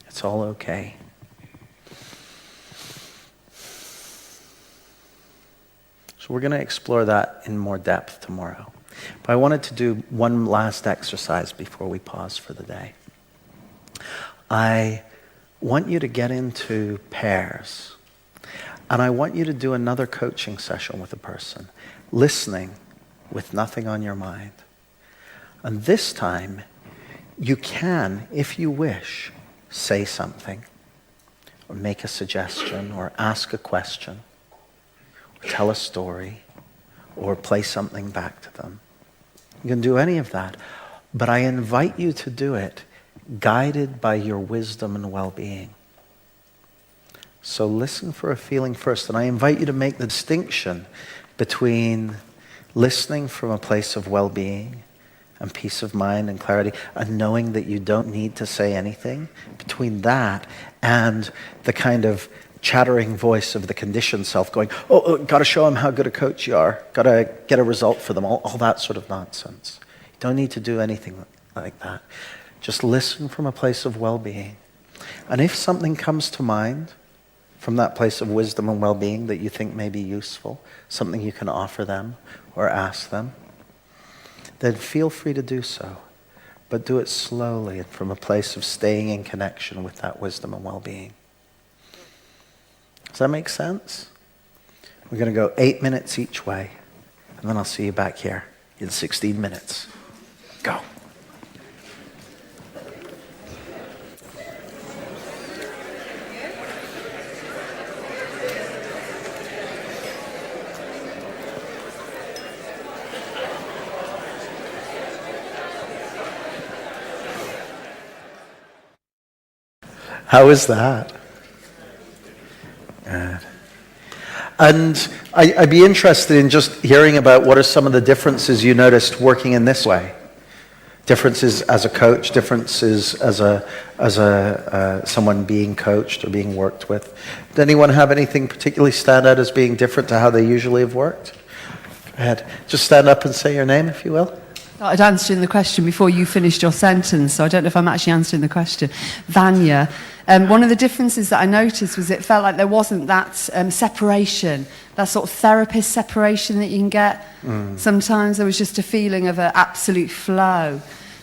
It's all okay. So we're going to explore that in more depth tomorrow. But I wanted to do one last exercise before we pause for the day. I want you to get into pairs. And I want you to do another coaching session with a person, listening with nothing on your mind. And this time, you can, if you wish, say something, or make a suggestion, or ask a question, or tell a story, or play something back to them. You can do any of that, but I invite you to do it guided by your wisdom and well-being. So listen for a feeling first, and I invite you to make the distinction between listening from a place of well-being and peace of mind and clarity, and knowing that you don't need to say anything, between that and the kind of chattering voice of the conditioned self going, got to show them how good a coach you are, got to get a result for them, all that sort of nonsense. You don't need to do anything like that. Just listen from a place of well-being. And if something comes to mind from that place of wisdom and well-being that you think may be useful, something you can offer them or ask them, then feel free to do so. But do it slowly and from a place of staying in connection with that wisdom and well-being. Does that make sense? We're going to go 8 minutes each way, and then I'll see you back here in 16 minutes. Go. How is that? Good. And I'd be interested in just hearing about what are some of the differences you noticed working in this way. Differences as a coach, differences as someone being coached or being worked with. Did anyone have anything particularly stand out as being different to how they usually have worked? Go ahead. Just stand up and say your name, if you will. I'd answered the question before you finished your sentence, so I don't know if I'm actually answering the question. Vanya, one of the differences that I noticed was it felt like there wasn't that separation, that sort of therapist separation that you can get. Sometimes there was just a feeling of an absolute flow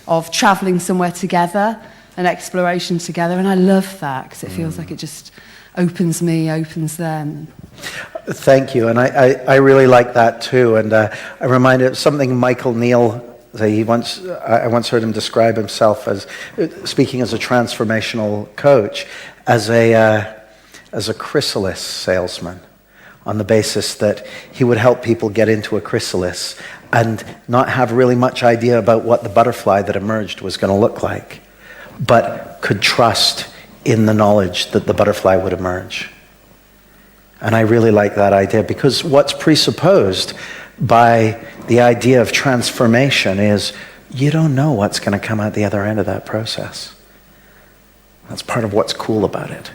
of travelling somewhere together, an exploration together, and I love that because it feels like it just opens me, opens them. Thank you, and I really like that too, and I'm reminded of something Michael Neal. I once heard him describe himself as speaking as a transformational coach, as a chrysalis salesman, on the basis that he would help people get into a chrysalis and not have really much idea about what the butterfly that emerged was going to look like, but could trust in the knowledge that the butterfly would emerge. And I really like that idea, because what's presupposed by the idea of transformation is you don't know what's going to come out the other end of that process. That's part of what's cool about it.